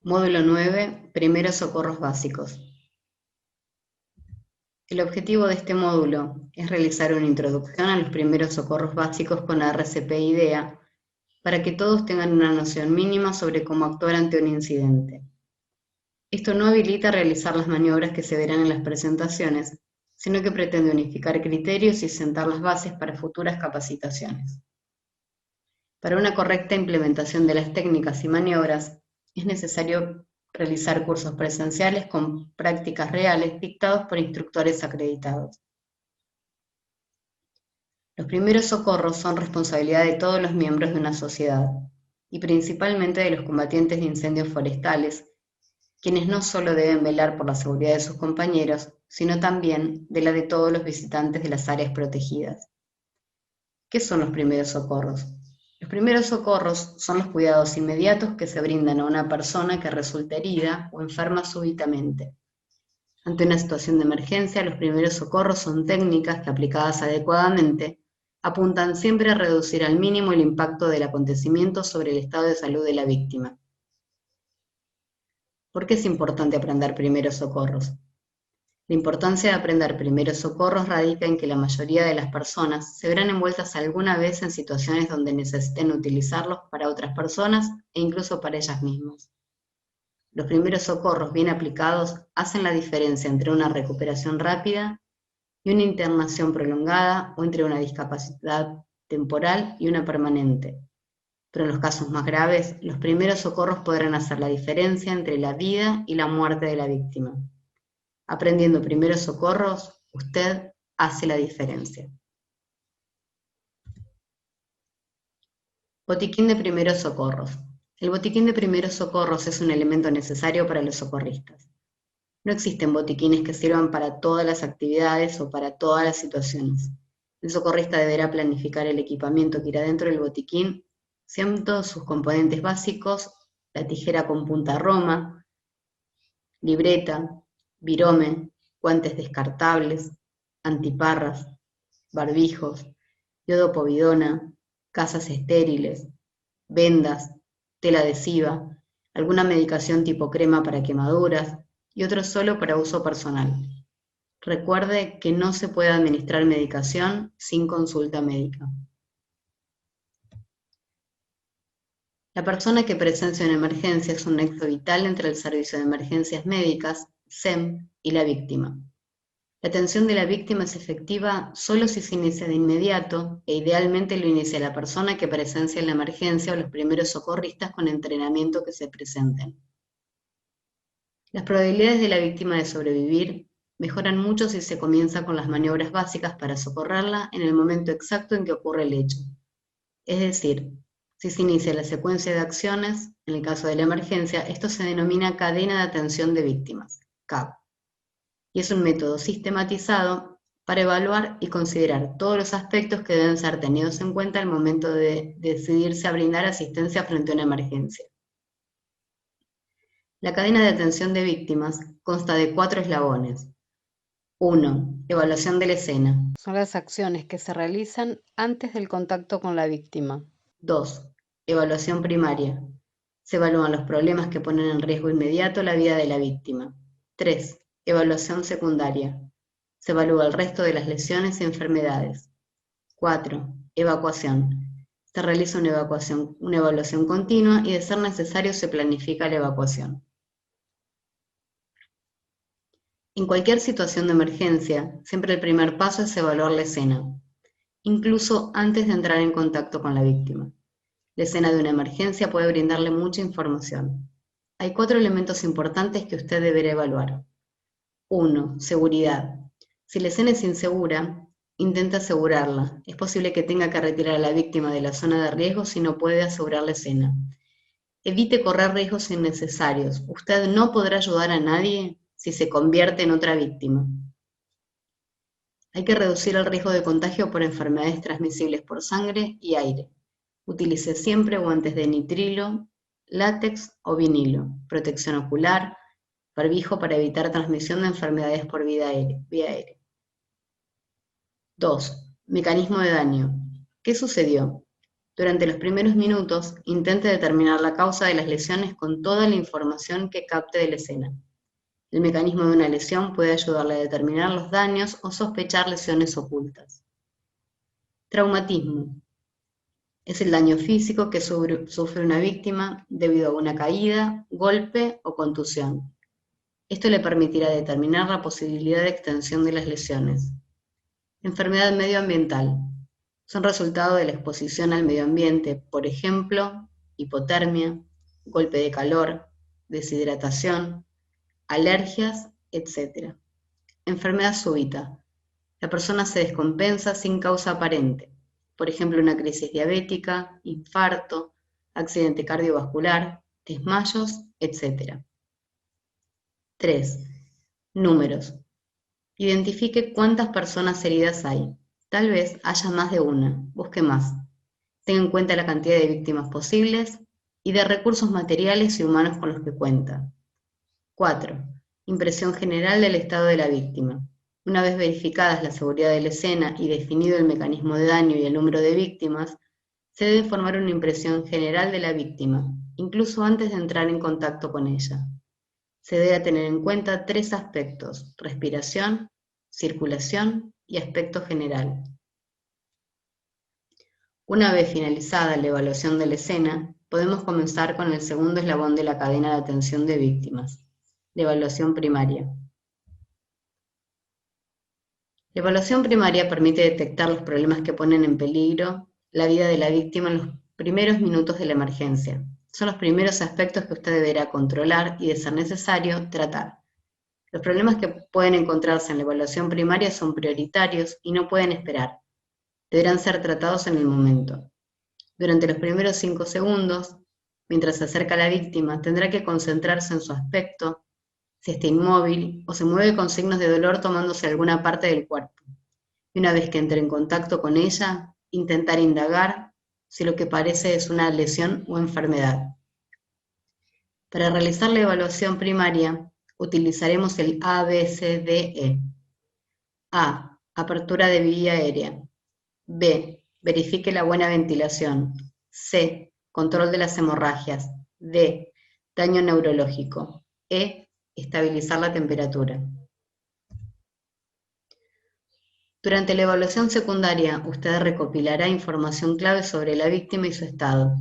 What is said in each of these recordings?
Módulo 9. Primeros socorros básicos. El objetivo de este módulo es realizar una introducción a los primeros socorros básicos con RCP-IDEA para que todos tengan una noción mínima sobre cómo actuar ante un incidente. Esto no habilita realizar las maniobras que se verán en las presentaciones, sino que pretende unificar criterios y sentar las bases para futuras capacitaciones. Para una correcta implementación de las técnicas y maniobras, es necesario realizar cursos presenciales con prácticas reales dictados por instructores acreditados. Los primeros socorros son responsabilidad de todos los miembros de una sociedad, y principalmente de los combatientes de incendios forestales, quienes no solo deben velar por la seguridad de sus compañeros, sino también de la de todos los visitantes de las áreas protegidas. ¿Qué son los primeros socorros? Los primeros socorros son los cuidados inmediatos que se brindan a una persona que resulta herida o enferma súbitamente. Ante una situación de emergencia, los primeros socorros son técnicas que, aplicadas adecuadamente, apuntan siempre a reducir al mínimo el impacto del acontecimiento sobre el estado de salud de la víctima. ¿Por qué es importante aprender primeros socorros? La importancia de aprender primeros socorros radica en que la mayoría de las personas se verán envueltas alguna vez en situaciones donde necesiten utilizarlos para otras personas e incluso para ellas mismas. Los primeros socorros bien aplicados hacen la diferencia entre una recuperación rápida y una internación prolongada, o entre una discapacidad temporal y una permanente. Pero en los casos más graves, los primeros socorros podrán hacer la diferencia entre la vida y la muerte de la víctima. Aprendiendo primeros socorros, usted hace la diferencia. Botiquín de primeros socorros. El botiquín de primeros socorros es un elemento necesario para los socorristas. No existen botiquines que sirvan para todas las actividades o para todas las situaciones. El socorrista deberá planificar el equipamiento que irá dentro del botiquín, siendo sus componentes básicos la tijera con punta roma, libreta, virome, guantes descartables, antiparras, barbijos, iodopovidona, gasas estériles, vendas, tela adhesiva, alguna medicación tipo crema para quemaduras y otro solo para uso personal. Recuerde que no se puede administrar medicación sin consulta médica. La persona que presencia una emergencia es un nexo vital entre el Servicio de Emergencias Médicas, SEM, y la víctima. La atención de la víctima es efectiva solo si se inicia de inmediato, e idealmente lo inicia la persona que presencia en la emergencia o los primeros socorristas con entrenamiento que se presenten. Las probabilidades de la víctima de sobrevivir mejoran mucho si se comienza con las maniobras básicas para socorrerla en el momento exacto en que ocurre el hecho. Es decir, si se inicia la secuencia de acciones, en el caso de la emergencia, esto se denomina cadena de atención de víctimas, CAV, y es un método sistematizado para evaluar y considerar todos los aspectos que deben ser tenidos en cuenta al momento de decidirse a brindar asistencia frente a una emergencia. La cadena de atención de víctimas consta de 4 eslabones. 1. Evaluación de la escena. Son las acciones que se realizan antes del contacto con la víctima. 2. Evaluación primaria. Se evalúan los problemas que ponen en riesgo inmediato la vida de la víctima. 3. Evaluación secundaria. Se evalúa el resto de las lesiones y enfermedades. 4. Evacuación. Se realiza una evaluación continua y, de ser necesario, se planifica la evacuación. En cualquier situación de emergencia, siempre el primer paso es evaluar la escena, incluso antes de entrar en contacto con la víctima. La escena de una emergencia puede brindarle mucha información. Hay 4 elementos importantes que usted deberá evaluar. 1. Seguridad. Si la escena es insegura, intente asegurarla. Es posible que tenga que retirar a la víctima de la zona de riesgo si no puede asegurar la escena. Evite correr riesgos innecesarios. Usted no podrá ayudar a nadie si se convierte en otra víctima. Hay que reducir el riesgo de contagio por enfermedades transmisibles por sangre y aire. Utilice siempre guantes de nitrilo, látex o vinilo, protección ocular, barbijo para evitar transmisión de enfermedades por vía aérea. 2. Mecanismo de daño. ¿Qué sucedió? Durante los primeros minutos, intente determinar la causa de las lesiones con toda la información que capte de la escena. El mecanismo de una lesión puede ayudarle a determinar los daños o sospechar lesiones ocultas. Traumatismo. Es el daño físico que sufre una víctima debido a una caída, golpe o contusión. Esto le permitirá determinar la posibilidad de extensión de las lesiones. Enfermedad medioambiental. Son resultado de la exposición al medio ambiente, por ejemplo, hipotermia, golpe de calor, deshidratación, alergias, etc. Enfermedad súbita. La persona se descompensa sin causa aparente, por ejemplo una crisis diabética, infarto, accidente cardiovascular, desmayos, etc. 3. Números. Identifique cuántas personas heridas hay. Tal vez haya más de una, busque más. Tenga en cuenta la cantidad de víctimas posibles y de recursos materiales y humanos con los que cuenta. 4. Impresión general del estado de la víctima. Una vez verificadas la seguridad de la escena y definido el mecanismo de daño y el número de víctimas, se debe formar una impresión general de la víctima, incluso antes de entrar en contacto con ella. Se debe tener en cuenta 3 aspectos: respiración, circulación y aspecto general. Una vez finalizada la evaluación de la escena, podemos comenzar con el segundo eslabón de la cadena de atención de víctimas, la evaluación primaria. La evaluación primaria permite detectar los problemas que ponen en peligro la vida de la víctima en los primeros minutos de la emergencia. Son los primeros aspectos que usted deberá controlar y, de ser necesario, tratar. Los problemas que pueden encontrarse en la evaluación primaria son prioritarios y no pueden esperar. Deberán ser tratados en el momento. Durante los primeros 5 segundos, mientras se acerca a la víctima, tendrá que concentrarse en su aspecto, si está inmóvil o se mueve con signos de dolor tomándose alguna parte del cuerpo. Y una vez que entre en contacto con ella, intentar indagar si lo que parece es una lesión o enfermedad. Para realizar la evaluación primaria, utilizaremos el ABCDE. A. Apertura de vía aérea. B. Verifique la buena ventilación. C. Control de las hemorragias. D. Daño neurológico. E. Estabilizar la temperatura. Durante la evaluación secundaria, usted recopilará información clave sobre la víctima y su estado.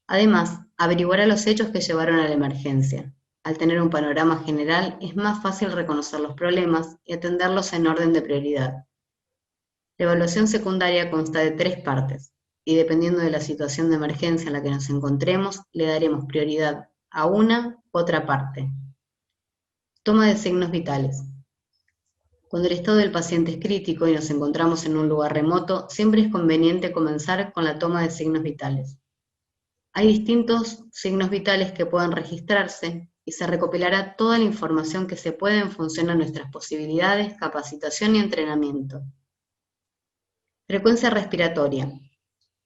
Además, averiguará los hechos que llevaron a la emergencia. Al tener un panorama general, es más fácil reconocer los problemas y atenderlos en orden de prioridad. La evaluación secundaria consta de 3 partes, y dependiendo de la situación de emergencia en la que nos encontremos, le daremos prioridad a una u otra parte. Toma de signos vitales. Cuando el estado del paciente es crítico y nos encontramos en un lugar remoto, siempre es conveniente comenzar con la toma de signos vitales. Hay distintos signos vitales que pueden registrarse y se recopilará toda la información que se puede en función a nuestras posibilidades, capacitación y entrenamiento. Frecuencia respiratoria.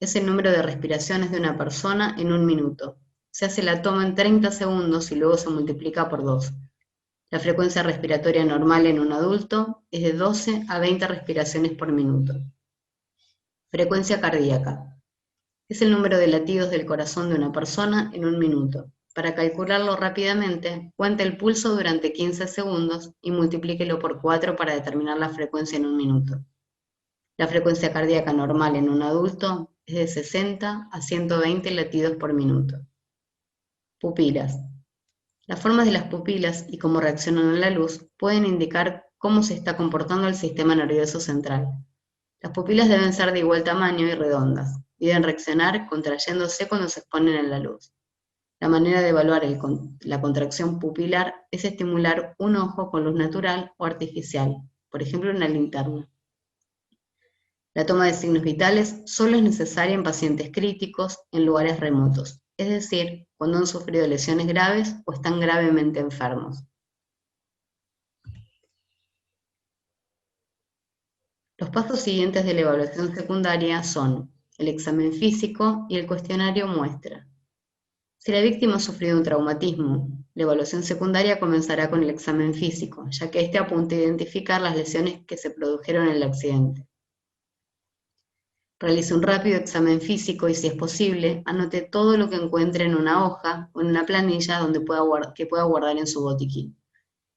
Es el número de respiraciones de una persona en un minuto. Se hace la toma en 30 segundos y luego se multiplica por 2. La frecuencia respiratoria normal en un adulto es de 12 a 20 respiraciones por minuto. Frecuencia cardíaca. Es el número de latidos del corazón de una persona en un minuto. Para calcularlo rápidamente, cuente el pulso durante 15 segundos y multiplíquelo por 4 para determinar la frecuencia en un minuto. La frecuencia cardíaca normal en un adulto es de 60 a 120 latidos por minuto. Pupilas. Las formas de las pupilas y cómo reaccionan a la luz pueden indicar cómo se está comportando el sistema nervioso central. Las pupilas deben ser de igual tamaño y redondas, y deben reaccionar contrayéndose cuando se exponen a la luz. La manera de evaluar la contracción pupilar es estimular un ojo con luz natural o artificial, por ejemplo una linterna. La toma de signos vitales solo es necesaria en pacientes críticos en lugares remotos, es decir, cuando han sufrido lesiones graves o están gravemente enfermos. Los pasos siguientes de la evaluación secundaria son el examen físico y el cuestionario muestra. Si la víctima ha sufrido un traumatismo, la evaluación secundaria comenzará con el examen físico, ya que este apunta a identificar las lesiones que se produjeron en el accidente. Realice un rápido examen físico y, si es posible, anote todo lo que encuentre en una hoja o en una planilla que pueda guardar en su botiquín.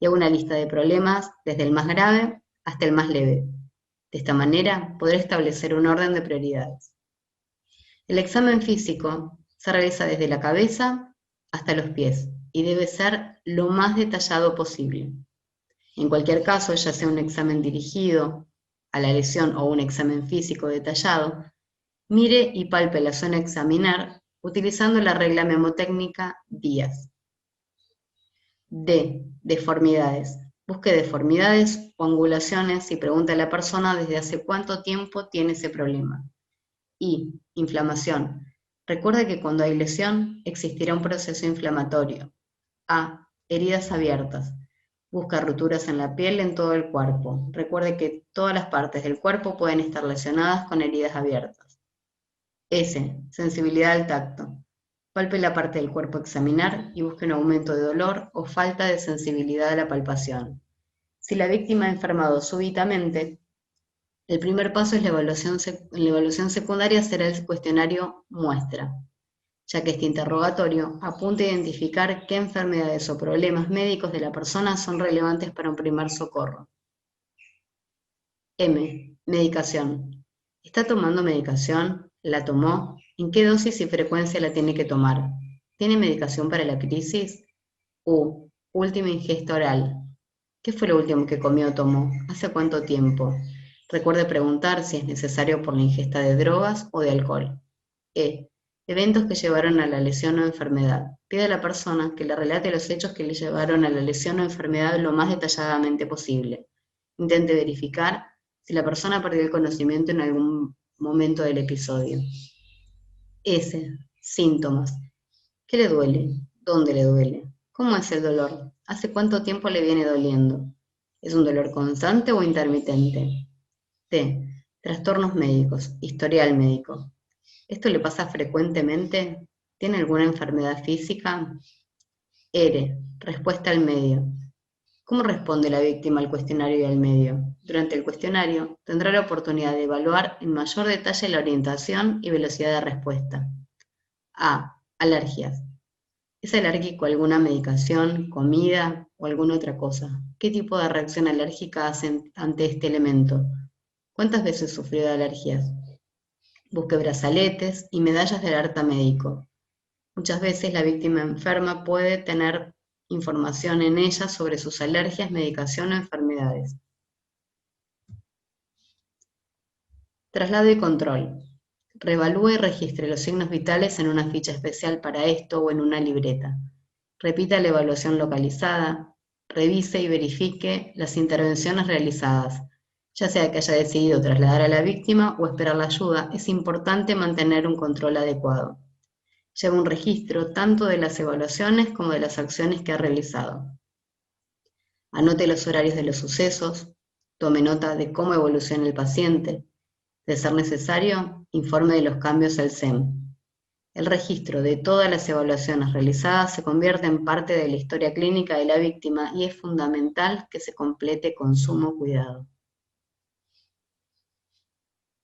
Y haga una lista de problemas desde el más grave hasta el más leve. De esta manera podrá establecer un orden de prioridades. El examen físico se realiza desde la cabeza hasta los pies y debe ser lo más detallado posible. En cualquier caso, ya sea un examen dirigido a la lesión o un examen físico detallado, mire y palpe la zona a examinar utilizando la regla memotécnica DIAS. D. Deformidades. Busque deformidades o angulaciones y pregunte a la persona desde hace cuánto tiempo tiene ese problema. I. Inflamación. Recuerde que cuando hay lesión existirá un proceso inflamatorio. A. Heridas abiertas. Busca roturas en la piel en todo el cuerpo. Recuerde que todas las partes del cuerpo pueden estar lesionadas con heridas abiertas. S. Sensibilidad al tacto. Palpe la parte del cuerpo a examinar y busque un aumento de dolor o falta de sensibilidad a la palpación. Si la víctima ha enfermado súbitamente, el primer paso es la evaluación secundaria será el cuestionario muestra, ya que este interrogatorio apunta a identificar qué enfermedades o problemas médicos de la persona son relevantes para un primer socorro. M. Medicación. ¿Está tomando medicación? ¿La tomó? ¿En qué dosis y frecuencia la tiene que tomar? ¿Tiene medicación para la crisis? U. Última ingesta oral. ¿Qué fue lo último que comió o tomó? ¿Hace cuánto tiempo? Recuerde preguntar si es necesario por la ingesta de drogas o de alcohol. E. Eventos que llevaron a la lesión o enfermedad. Pide a la persona que le relate los hechos que le llevaron a la lesión o enfermedad lo más detalladamente posible. Intente verificar si la persona perdió el conocimiento en algún momento del episodio. S. Síntomas. ¿Qué le duele? ¿Dónde le duele? ¿Cómo es el dolor? ¿Hace cuánto tiempo le viene doliendo? ¿Es un dolor constante o intermitente? T. Trastornos médicos. Historial médico. ¿Esto le pasa frecuentemente? ¿Tiene alguna enfermedad física? R. Respuesta al medio. ¿Cómo responde la víctima al cuestionario y al medio? Durante el cuestionario tendrá la oportunidad de evaluar en mayor detalle la orientación y velocidad de respuesta. A. Alergias. ¿Es alérgico a alguna medicación, comida o alguna otra cosa? ¿Qué tipo de reacción alérgica hacen ante este elemento? ¿Cuántas veces sufrió de alergias? Busque brazaletes y medallas de alerta médico. Muchas veces la víctima enferma puede tener información en ella sobre sus alergias, medicación o enfermedades. Traslado y control. Reevalúe y registre los signos vitales en una ficha especial para esto o en una libreta. Repita la evaluación localizada. Revise y verifique las intervenciones realizadas. Ya sea que haya decidido trasladar a la víctima o esperar la ayuda, es importante mantener un control adecuado. Lleva un registro tanto de las evaluaciones como de las acciones que ha realizado. Anote los horarios de los sucesos, tome nota de cómo evoluciona el paciente. De ser necesario, informe de los cambios al SEM. El registro de todas las evaluaciones realizadas se convierte en parte de la historia clínica de la víctima y es fundamental que se complete con sumo cuidado.